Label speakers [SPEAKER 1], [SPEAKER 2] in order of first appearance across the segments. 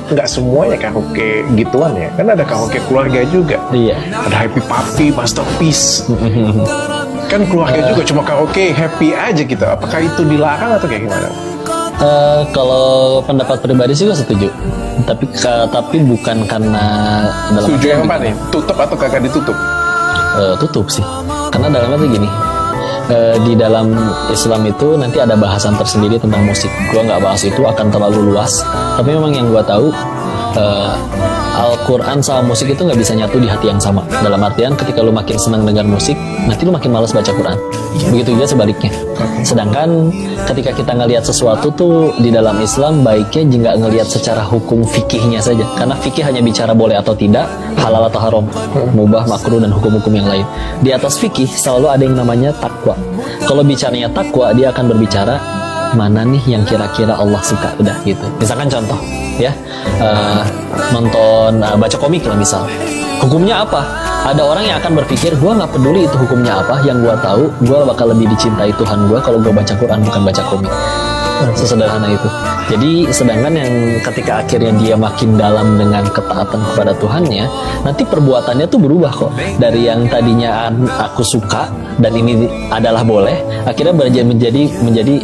[SPEAKER 1] nggak semuanya karaoke gituan ya, kan ada karaoke keluarga juga.
[SPEAKER 2] Iya.
[SPEAKER 1] Ada Happy Papi, Masterpiece. Kan keluarga juga cuma karaoke happy aja gitu. Apakah itu dilarang atau kayak gimana?
[SPEAKER 2] Kalau pendapat pribadi sih gue setuju, tapi bukan karena dalam
[SPEAKER 1] Setuju yang apa nih? Tutup atau kagak ditutup?
[SPEAKER 2] tutup sih, karena dalam arti gini, di dalam Islam itu nanti ada bahasan tersendiri tentang musik. Gue nggak bahas itu, akan terlalu luas. Tapi memang yang gue tahu, Al-Quran sama musik itu nggak bisa nyatu di hati yang sama. Dalam artian ketika lu makin senang dengar musik, nanti lu makin malas baca Quran. Begitu juga sebaliknya. Sedangkan ketika kita ngelihat sesuatu tuh di dalam Islam, baiknya jika ngelihat secara hukum fikihnya saja. Karena fikih hanya bicara boleh atau tidak, halal atau haram, mubah, makruh, dan hukum-hukum yang lain. Di atas fikih selalu ada yang namanya takwa. Kalau bicaranya takwa, dia akan berbicara mana nih yang kira-kira Allah suka, udah gitu. Misalkan contoh ya, nonton baca komik lah misal, hukumnya apa? Ada orang yang akan berpikir, gue nggak peduli itu hukumnya apa, yang gue tahu gue bakal lebih dicintai Tuhan gue kalau gue baca Quran bukan baca komik. Sesederhana itu. Jadi sedangkan yang ketika akhirnya dia makin dalam dengan ketaatan kepada Tuhannya, nanti perbuatannya tuh berubah kok. Dari yang tadinya aku suka dan ini adalah boleh, akhirnya menjadi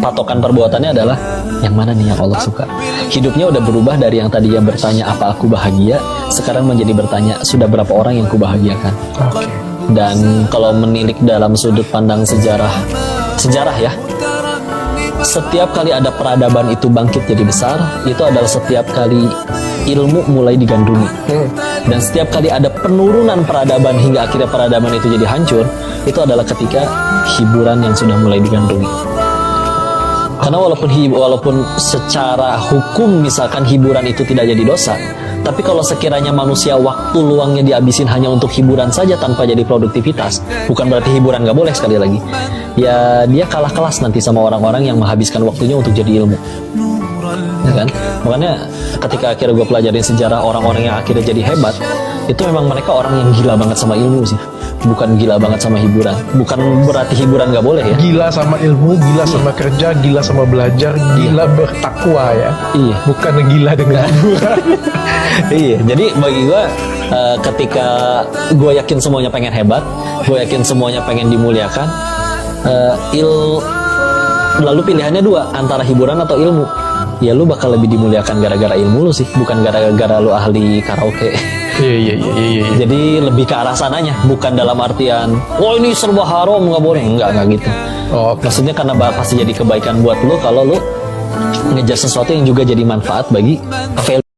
[SPEAKER 2] patokan perbuatannya adalah yang mana nih yang Allah suka. Hidupnya udah berubah dari yang tadinya bertanya apa aku bahagia, sekarang menjadi bertanya sudah berapa orang yang kubahagiakan. Dan kalau menilik dalam sudut pandang sejarah ya, setiap kali ada peradaban itu bangkit jadi besar, itu adalah setiap kali ilmu mulai digandrungi. Dan setiap kali ada penurunan peradaban hingga akhirnya peradaban itu jadi hancur, itu adalah ketika hiburan yang sudah mulai digandrungi. Karena walaupun secara hukum misalkan hiburan itu tidak jadi dosa, tapi kalau sekiranya manusia waktu luangnya dihabisin hanya untuk hiburan saja tanpa jadi produktivitas, bukan berarti hiburan nggak boleh, sekali lagi ya dia kalah kelas nanti sama orang-orang yang menghabiskan waktunya untuk jadi ilmu, ya kan? Makanya ketika akhirnya gue pelajarin sejarah orang-orang yang akhirnya jadi hebat, itu memang mereka orang yang gila banget sama ilmu sih, bukan gila banget sama hiburan. Bukan berarti hiburan nggak boleh ya.
[SPEAKER 1] Gila sama ilmu, gila sama kerja, gila sama belajar, gila bertakwa ya.
[SPEAKER 2] Iya.
[SPEAKER 1] Bukan gila dengan hiburan.
[SPEAKER 2] Iya. Jadi bagi gue, ketika gue yakin semuanya pengen hebat, gue yakin semuanya pengen dimuliakan, lalu pilihannya dua, antara hiburan atau ilmu. Ya lu bakal lebih dimuliakan gara-gara ilmu lu sih, bukan gara-gara lu ahli karaoke.
[SPEAKER 1] Iya.
[SPEAKER 2] Jadi lebih ke arah sananya, bukan dalam artian oh ini serba haram nggak boleh, enggak gitu. Maksudnya karena pasti jadi kebaikan buat lu kalau lu ngejar sesuatu yang juga jadi manfaat bagi value